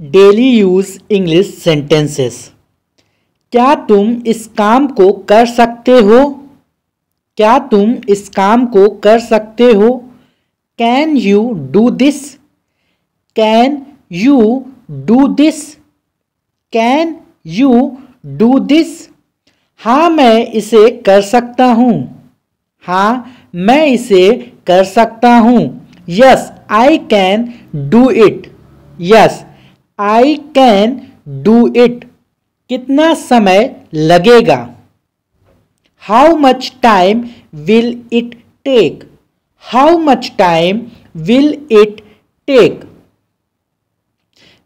Daily use English sentences. क्या तुम इस काम को कर सकते हो? क्या तुम इस काम को कर सकते हो? Can you do this? Can you do this? Can you do this? हाँ, मैं इसे कर सकता हूँ। हाँ, मैं इसे कर सकता हूँ। Yes, I can do it. Yes, I can do it. कितना समय लगेगा? How much time will it take? How much time will it take?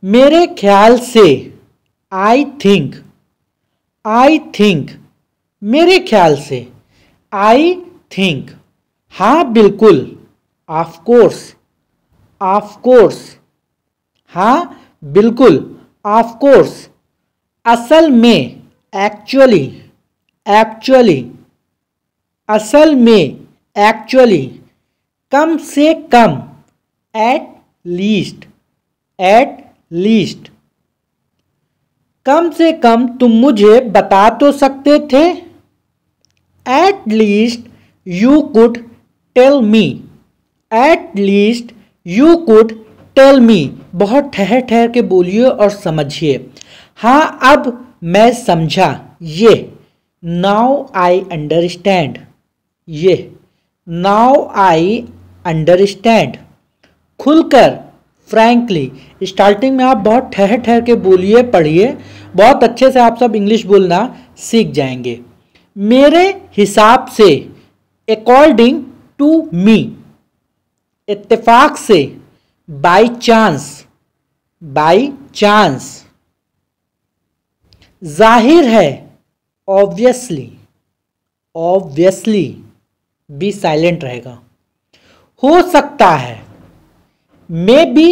मेरे ख्याल से, आई थिंक। आई थिंक, मेरे ख्याल से, आई थिंक। हाँ, बिल्कुल, ऑफ कोर्स। ऑफ कोर्स, हाँ बिल्कुल, ऑफ कोर्स। असल में, एक्चुअली। एक्चुअली, असल में, एक्चुअली। कम से कम, एट लीस्ट। At least. कम से कम तुम मुझे बता तो सकते थे। At least you could tell me. At least you could tell me. बहुत ठहर ठहर के बोलिए और समझिए। हाँ, अब मैं समझा। Yeah, now I understand. Yeah, now I understand. खुलकर, फ्रैंकली। स्टार्टिंग में आप बहुत ठहर ठहर के बोलिए, पढ़िए। बहुत अच्छे से आप सब इंग्लिश बोलना सीख जाएंगे। मेरे हिसाब से, अकॉर्डिंग टू मी। इत्तेफाक से, बाय चांस। By chance. जाहिर है, ऑब्वियसली। ऑब्वियसली, बी साइलेंट रहेगा। हो सकता है, मे बी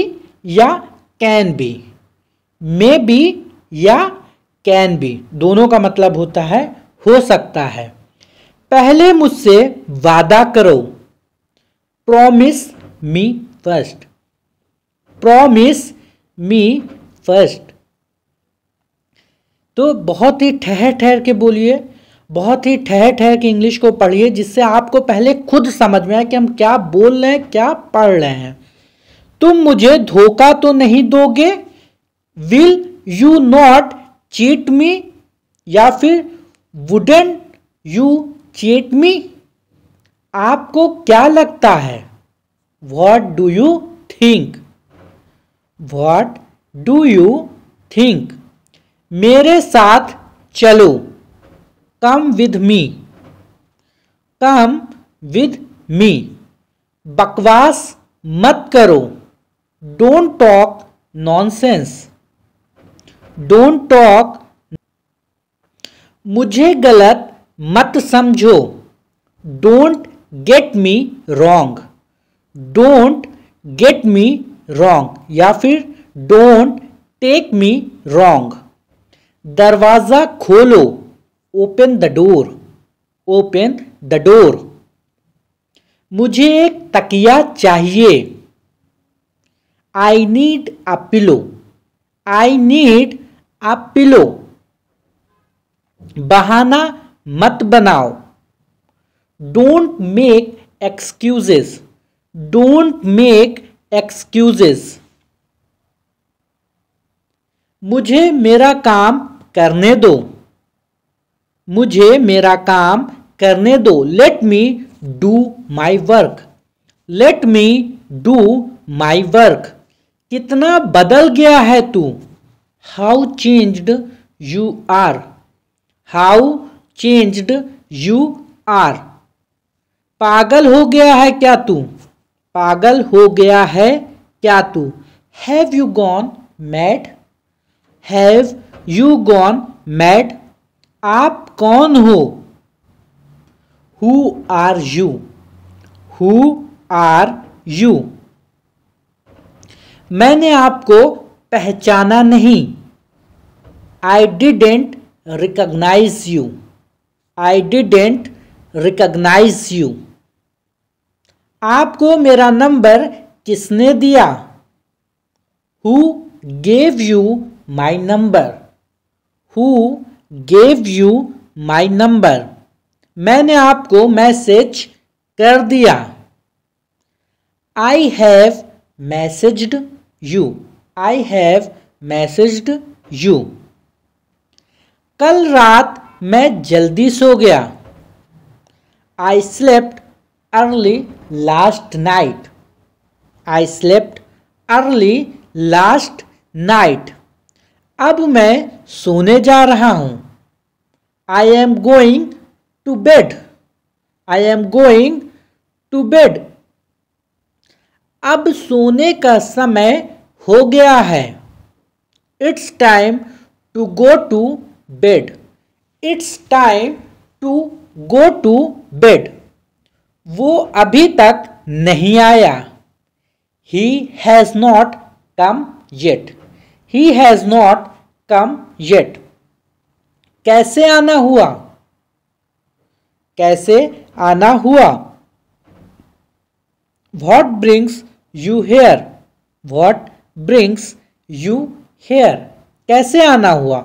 या कैन बी। मे बी या कैन बी, दोनों का मतलब होता है हो सकता है। पहले मुझसे वादा करो। Promise me first. Promise me first. तो बहुत ही ठहर ठहर के बोलिए, बहुत ही ठहर ठहर के इंग्लिश को पढ़िए, जिससे आपको पहले खुद समझ में आए कि हम क्या बोल रहे हैं, क्या पढ़ रहे हैं। तुम मुझे धोखा तो नहीं दोगे? विल यू नॉट चीट मी? या फिर वुडंट यू चीट मी? आपको क्या लगता है? What do you think? What do you think? मेरे साथ चलो। Come with me. Come with me. बकवास मत करो। Don't talk nonsense. Don't talk. मुझे गलत मत समझो। Don't get me wrong. Don't get me wrong. या फिर डोंट टेक मी रॉन्ग। दरवाज़ा खोलो। Open the door. Open the door. मुझे एक तकिया चाहिए। I need a pillow. I need a pillow. बहाना मत बनाओ। Don't make excuses. Don't make excuses. मुझे मेरा काम करने दो। मुझे मेरा काम करने दो। Let me do my work. Let me do my work. कितना बदल गया है तू? How changed you are. How changed you are. पागल हो गया है क्या तू? पागल हो गया है क्या तू? Have you gone mad? Have you gone mad? आप कौन हो? Who are you? Who are you? मैंने आपको पहचाना नहीं। I didn't recognise you. I didn't recognise you. आपको मेरा नंबर किसने दिया? Who gave you my number? Who gave you my number? मैंने आपको मैसेज कर दिया। I have messaged you. I have messaged you. कल रात मैं जल्दी सो गया। I slept early last night. I slept early last night. अब मैं सोने जा रहा हूं। I am going to bed. I am going to bed. अब सोने का समय हो गया है। It's time to go to bed. It's time to go to bed. वो अभी तक नहीं आया। He has not come yet. He has not come yet. कैसे आना हुआ? कैसे आना हुआ? What brings you here? What brings you here? कैसे आना हुआ?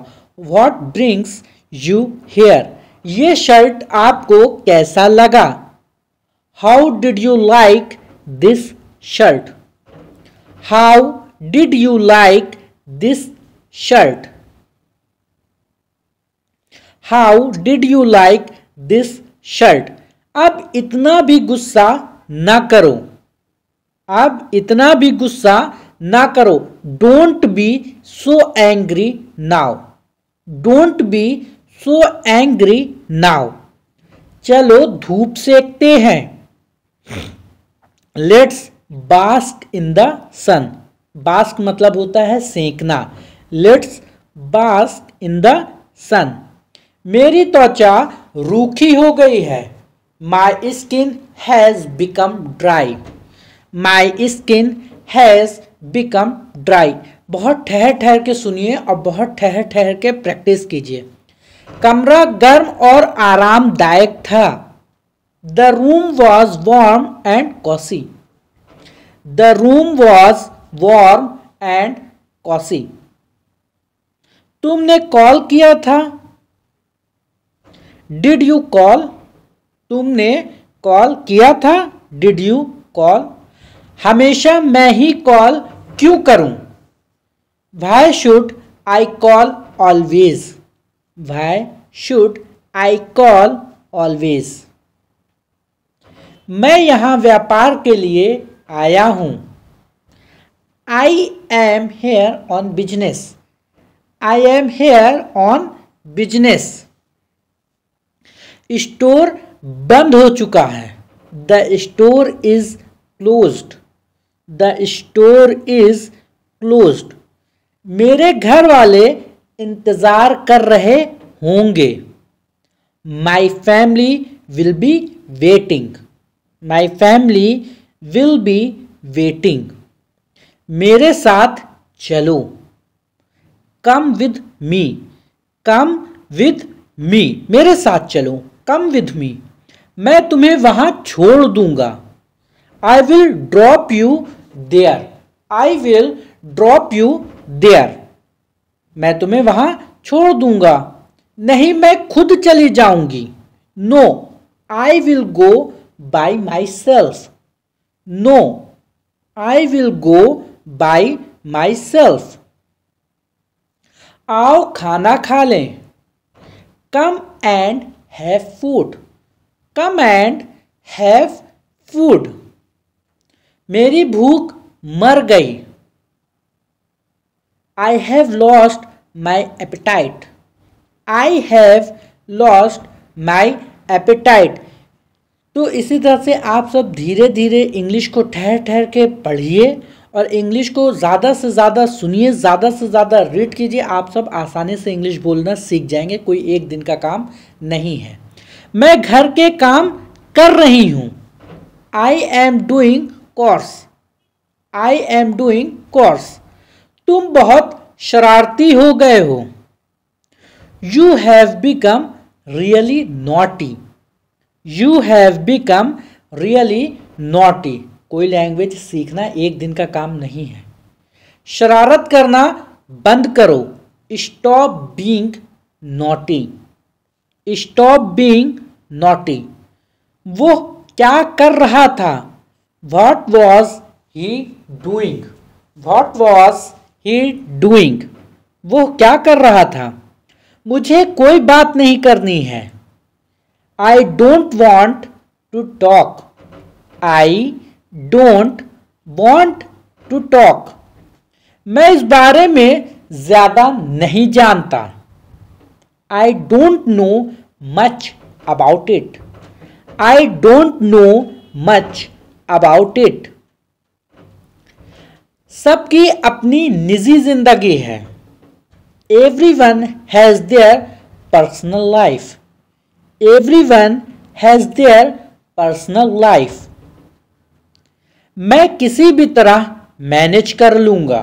What brings you here? ये शर्ट आपको कैसा लगा? How did you like this shirt? How did you like this shirt? How did you like this shirt? अब इतना भी गुस्सा ना करो। अब इतना भी गुस्सा ना करो। Don't be so angry now. Don't be so angry now. चलो धूप सेकते हैं। Let's bask in the sun. bask मतलब होता है सेकना। Let's bask in the sun. मेरी त्वचा रूखी हो गई है। My skin has become dry. My skin has become dry. बहुत ठहर ठहर के सुनिए और बहुत ठहर ठहर के प्रैक्टिस कीजिए। कमरा गर्म और आरामदायक था। The room was warm and cozy. The room was warm and cozy. तुमने कॉल किया था? Did you call? तुमने कॉल किया था? Did you call? हमेशा मैं ही कॉल क्यों करूं? Why should I call always? Why should I call always? मैं यहां व्यापार के लिए आया हूं। I am here on business. I am here on business. Store बंद हो चुका है। The store is closed. The store is closed. मेरे घर वाले इंतजार कर रहे होंगे। My family will be waiting. My family will be waiting. मेरे साथ चलो। Come with me. Come with me. मेरे साथ चलो। Come with me. मैं तुम्हें वहां छोड़ दूंगा। I will drop you there. I will drop you there. मैं तुम्हें वहां छोड़ दूंगा। नहीं, मैं खुद चली जाऊंगी। No, I will go by myself. No, I will go by myself. आओ खाना खा लें। Come and have food. Come and have food. मेरी भूख मर गई। I have lost my appetite. I have lost my appetite. तो इसी तरह से आप सब धीरे धीरे इंग्लिश को ठहर ठहर के पढ़िए और इंग्लिश को ज़्यादा से ज़्यादा सुनिए, ज़्यादा से ज़्यादा रीड कीजिए। आप सब आसानी से इंग्लिश बोलना सीख जाएंगे। कोई एक दिन का काम नहीं है। मैं घर के काम कर रही हूँ। I am doing course. I am doing course. तुम बहुत शरारती हो गए हो। You have become really naughty. You have become really naughty. कोई लैंग्वेज सीखना एक दिन का काम नहीं है। शरारत करना बंद करो। Stop being naughty. Stop being naughty. वो क्या कर रहा था? What was he doing. What was he doing. वो क्या कर रहा था? मुझे कोई बात नहीं करनी है। I don't want to talk. I don't want to talk. मैं इस बारे में ज्यादा नहीं जानता। I don't know much about it. I don't know much about it. सबकी अपनी निजी जिंदगी है। Everyone has their personal life. Everyone has their personal life. मैं किसी भी तरह मैनेज कर लूंगा।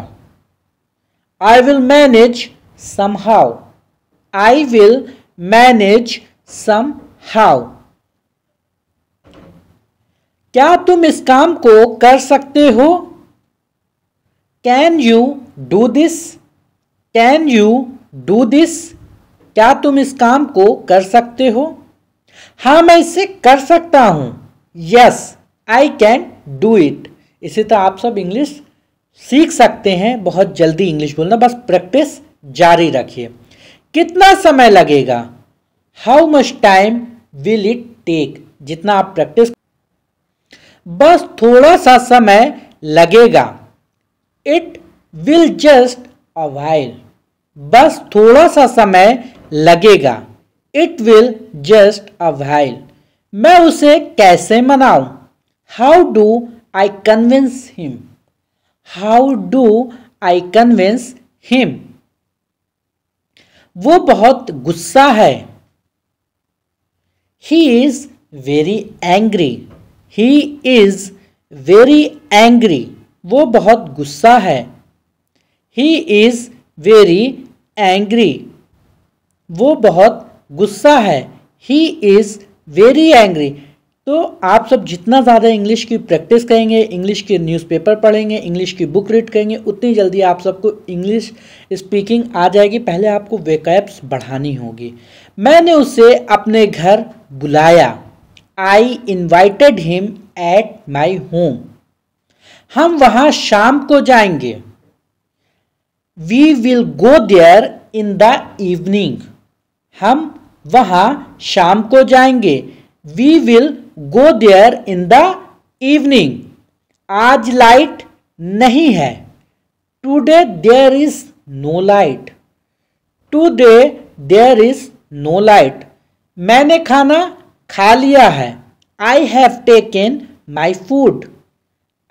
I will manage somehow. I will manage somehow. क्या तुम इस काम को कर सकते हो? Can you do this? Can you do this. क्या तुम इस काम को कर सकते हो? हाँ, मैं इसे कर सकता हूं। Yes, I can do it. इसी तरह आप सब इंग्लिश सीख सकते हैं बहुत जल्दी इंग्लिश बोलना, बस प्रैक्टिस जारी रखिए। कितना समय लगेगा? How much time will it take. जितना आप प्रैक्टिस, बस थोड़ा सा समय लगेगा। It will just a while. बस थोड़ा सा समय लगेगा। It will just a while. मैं उसे कैसे मनाऊं? How do I convince him. How do I convince him. वो बहुत गुस्सा है। He is very angry. He is very angry. वो बहुत गुस्सा है। He is very angry. वो बहुत गुस्सा है। He is very angry. तो आप सब जितना ज़्यादा इंग्लिश की प्रैक्टिस करेंगे, इंग्लिश के न्यूज़पेपर पढ़ेंगे, इंग्लिश की बुक रीड करेंगे, उतनी जल्दी आप सबको इंग्लिश स्पीकिंग आ जाएगी। पहले आपको वेकैब्स बढ़ानी होगी। मैंने उसे अपने घर बुलाया। I invited him at my home. हम वहाँ शाम को जाएंगे। We will go there in the evening. हम वहाँ शाम को जाएंगे। We will go there in the evening. आज लाइट नहीं है। Today there is no light. Today there is no light. मैंने खाना खा लिया है। I have taken my food.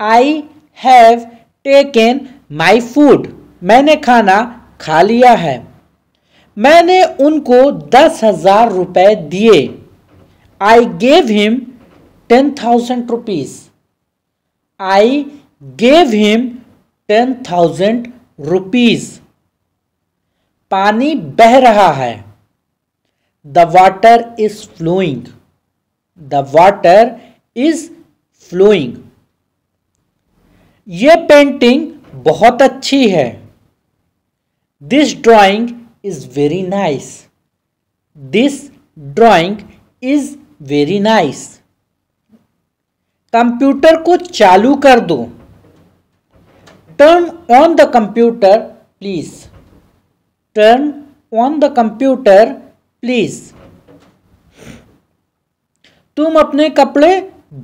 I have taken my food. मैंने खाना खा लिया है। मैंने उनको 10,000 रुपए दिए। I gave him 10,000 rupees. I gave him 10,000 rupees. पानी बह रहा है। The water is flowing. The water is flowing. ये पेंटिंग बहुत अच्छी है। This drawing is very nice. This drawing is very nice. Computer को चालू कर दो। Turn on the computer, please. Turn on the computer, please. तुम अपने कपड़े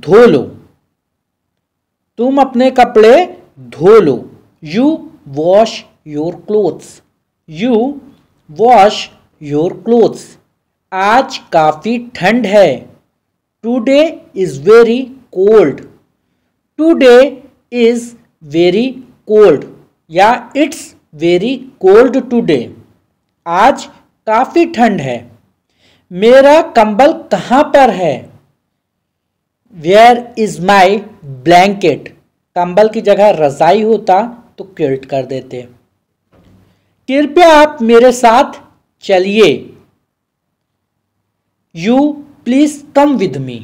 धो लो। तुम अपने कपड़े धो लो। You wash your clothes. You wash your clothes. आज काफी ठंड है। Today is very cold. Today is very cold. या it's very cold today. आज काफी ठंड है। मेरा कंबल कहाँ पर है? Where is my blanket? कंबल की जगह रजाई होता तो किल्ट कर देते। कृपया आप मेरे साथ चलिए। You please come with me.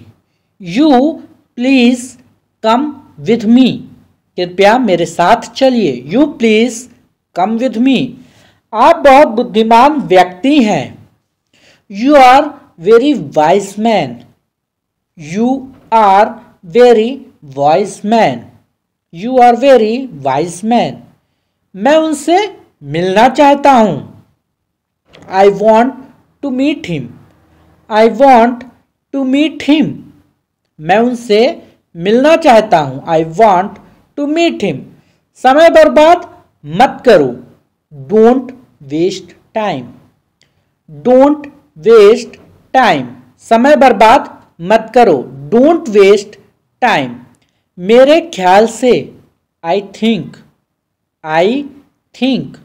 You please come with me. कृपया मेरे साथ चलिए। You please come with me. आप बहुत बुद्धिमान व्यक्ति हैं। You are very wise man. You are very wise man. You are very wise man. मैं उनसे मिलना चाहता हूं। I want to meet him. I want to meet him. मैं उनसे मिलना चाहता हूं। I want to meet him. समय बर्बाद मत करो। Don't waste time. Don't waste time. समय बर्बाद मत करो। Don't waste time. मेरे ख्याल से। I think. I think.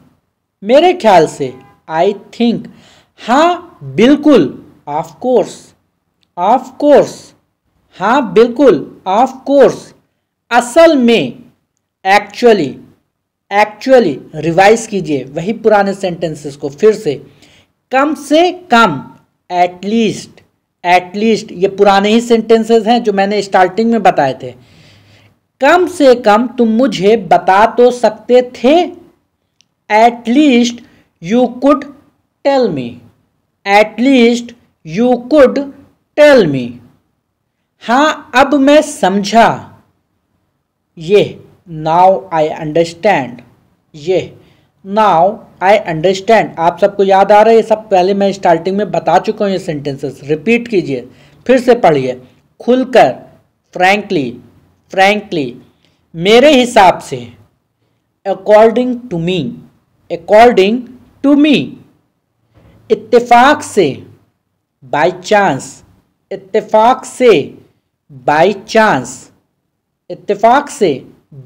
मेरे ख्याल से। I think. हाँ बिल्कुल। Of course. Of course. हाँ बिल्कुल। Of course. असल में। एक्चुअली। एक्चुअली रिवाइज कीजिए वही पुराने सेंटेंसेस को फिर से। कम से कम। एटलीस्ट। एटलीस्ट ये पुराने ही सेंटेंसेस हैं जो मैंने स्टार्टिंग में बताए थे। कम से कम तुम मुझे बता तो सकते थे। At least you could tell me. At least you could tell me. हाँ अब मैं समझा। Yeah now I understand. Yeah now I understand. आप सबको याद आ रहा है ये सब? पहले मैं स्टार्टिंग में बता चुका हूँ ये सेंटेंसेस। रिपीट कीजिए, फिर से पढ़िए खुलकर। फ्रैंकली। फ्रैंकली। मेरे हिसाब से। According to me. According to me. इत्तेफाक से। By chance. इत्तेफाक से। By chance. इत्तेफाक से।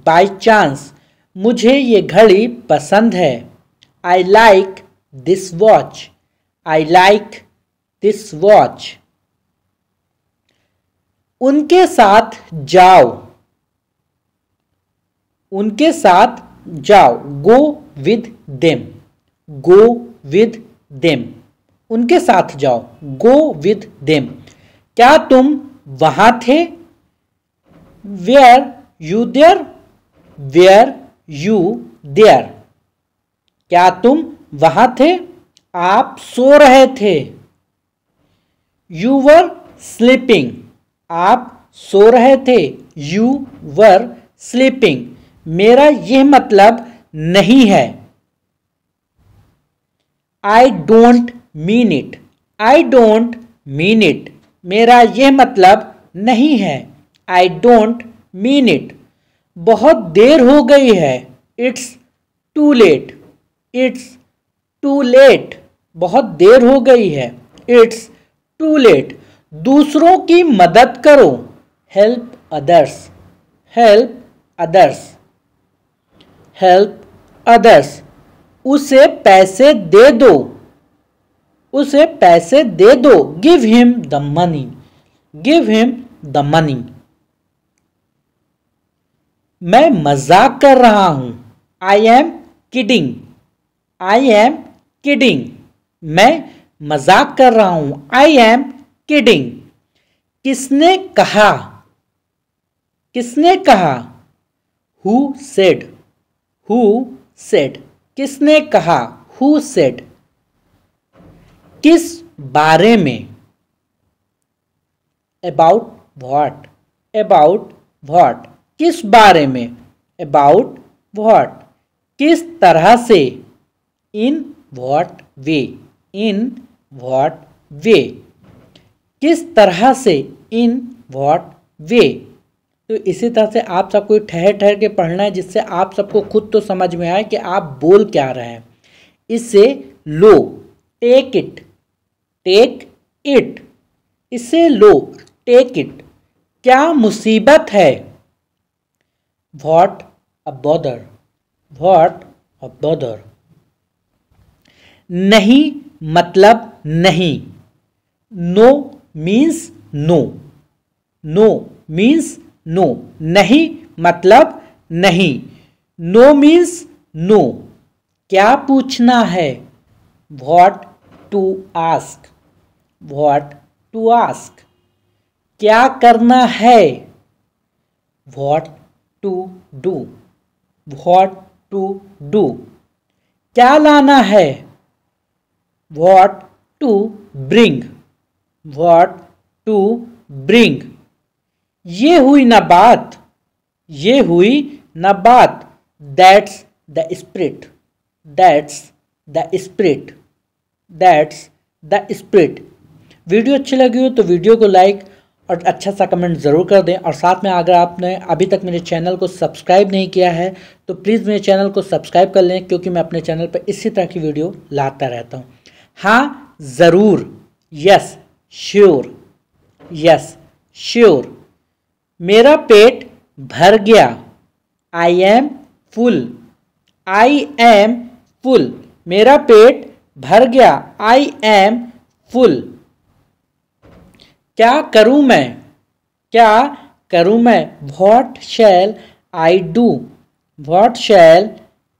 By chance. मुझे ये घड़ी पसंद है। I like this watch. I like this watch. उनके साथ जाओ। उनके साथ जाओ। Go with them. Go with them. उनके साथ जाओ। Go with them. क्या तुम वहां थे? Were you there. Were you there. क्या तुम वहां थे? आप सो रहे थे। You were sleeping. आप सो रहे थे। You were sleeping. मेरा यह मतलब नहीं है। I don't mean it. I don't mean it. मेरा यह मतलब नहीं है। I don't mean it. बहुत देर हो गई है। It's too late. It's too late. बहुत देर हो गई है। It's too late. दूसरों की मदद करो। Help others. Help others. Help others. उसे पैसे दे दो। उसे पैसे दे दो। Give him the money. Give him the money. मैं मजाक कर रहा हूं। I am kidding. I am kidding. मैं मजाक कर रहा हूं। I am kidding. किसने कहा? किसने कहा? Who said. Who said. किसने कहा? Who said. किस बारे में? About what. About what. किस बारे में? About what. किस तरह से? In what way. In what way. किस तरह से? In what way. तो इसी तरह से आप सबको ठहर ठहर के पढ़ना है जिससे आप सबको खुद तो समझ में आए कि आप बोल क्या रहे हैं। इससे लो। Take it. Take it. इसे लो। Take it. क्या मुसीबत है? What a bother. What a bother. नहीं मतलब नहीं। No means no. No means no. नहीं मतलब नहीं। No means no. क्या पूछना है? What to ask. What to ask. क्या करना है? What to do, what to do. क्या लाना है, what to bring, what to bring. ये हुई ना बात, ये हुई ना बात, that's the spirit, that's the spirit, that's the spirit. Video अच्छी लगी हो तो वीडियो को लाइक और अच्छा सा कमेंट ज़रूर कर दें, और साथ में अगर आपने अभी तक मेरे चैनल को सब्सक्राइब नहीं किया है तो प्लीज़ मेरे चैनल को सब्सक्राइब कर लें, क्योंकि मैं अपने चैनल पर इसी तरह की वीडियो लाता रहता हूँ। हाँ ज़रूर, यस श्योर, यस श्योर। मेरा पेट भर गया, I am full, I am full. मेरा पेट भर गया, आई एम फुल। क्या करूं मैं, क्या करूं मैं, what shell I do, what shell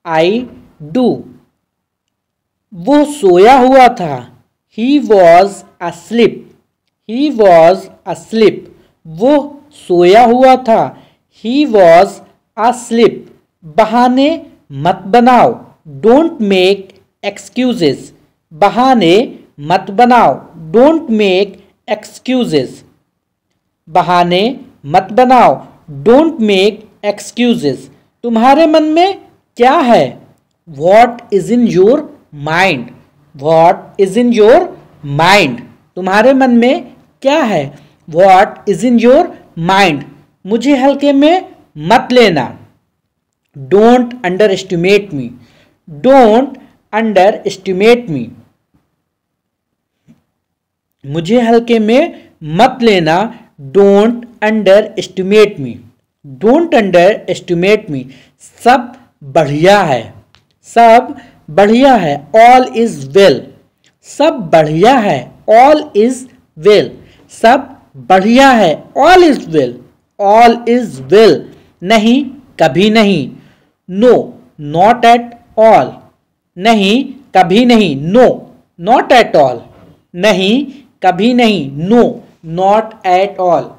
I do. वो सोया हुआ था, he was asleep, he was asleep. वो सोया हुआ था, ही वॉज अस्लीप। बहाने मत बनाओ, डोंट मेक एक्सक्यूजेस, बहाने मत बनाओ, डोंट मेक एक्सक्यूजेस, बहाने मत बनाओ, डोंट मेक एक्सक्यूजेस। तुम्हारे मन में क्या है, what is in your mind, what is in your mind. तुम्हारे मन में क्या है, what is in your mind. मुझे हल्के में मत लेना, don't underestimate me, don't underestimate me. मुझे हल्के में मत लेना, don't underestimate me, don't underestimate me. सब बढ़िया है, सब बढ़िया है, ऑल इज वेल, सब बढ़िया है, ऑल इज वेल, सब बढ़िया है, all is well, all is well. नहीं कभी नहीं, नो नॉट एट ऑल, नहीं कभी नहीं, नो नॉट एट ऑल, नहीं कभी नहीं, नो नॉट एट ऑल।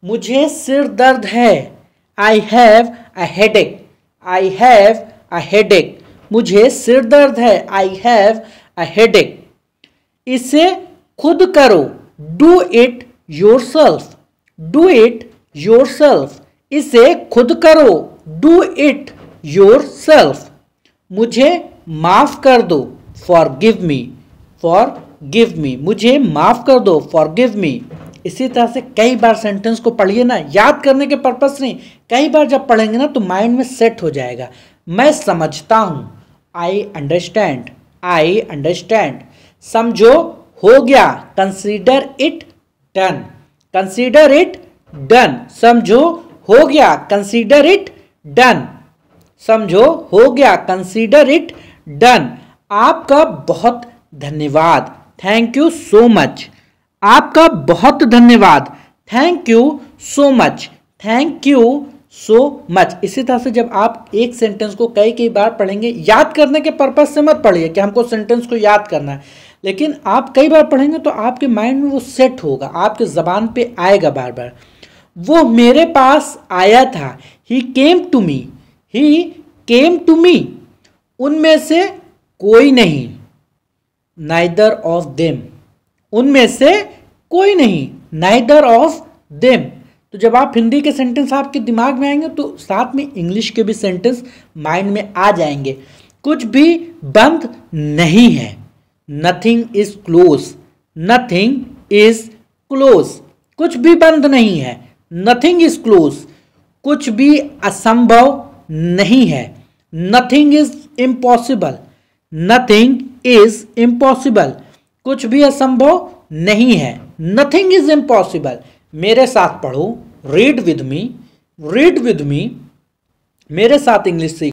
मुझे सिर दर्द है, I have a headache, I have a headache. मुझे सिर दर्द है, आई हैव अ हेडेक। इसे खुद करो, do it yourself, do it yourself. इसे खुद करो, डू इट योरसेल्फ। मुझे माफ कर दो, फॉरगिव मी, फॉरगिव मी। मुझे माफ कर दो, फॉरगिव मी। इसी तरह से कई बार सेंटेंस को पढ़िए ना, याद करने के पर्पस से नहीं, कई बार जब पढ़ेंगे ना तो माइंड में सेट हो जाएगा। मैं समझता हूँ, आई अंडरस्टैंड, आई अंडरस्टैंड। समझो हो गया, consider it done, consider it done. समझो हो गया, कंसीडर इट डन, समझो हो गया, कंसीडर इट डन। आपका बहुत धन्यवाद, थैंक यू सो मच। आपका बहुत धन्यवाद, thank you so much, thank you so much. इसी तरह से जब आप एक सेंटेंस को कई कई बार पढ़ेंगे, याद करने के पर्पज से मत पढ़िए कि हमको सेंटेंस को याद करना है, लेकिन आप कई बार पढ़ेंगे तो आपके माइंड में वो सेट होगा, आपके जबान पे आएगा बार बार। वो मेरे पास आया था, ही came to me, he came to me. उनमें से कोई नहीं, नाइदर ऑफ देम, उनमें से कोई नहीं, नाइदर ऑफ देम। तो जब आप हिंदी के सेंटेंस आपके दिमाग में आएंगे तो साथ में इंग्लिश के भी सेंटेंस माइंड में आ जाएंगे। कुछ भी बंद नहीं है, nothing is close, nothing is close. कुछ भी बंद नहीं है, नथिंग इज क्लोज। कुछ भी असंभव नहीं है, nothing is impossible, nothing is impossible. कुछ भी असंभव नहीं है, नथिंग इज इम्पॉसिबल। मेरे साथ पढ़ो, read with me, read with me. मेरे साथ इंग्लिश सीखो।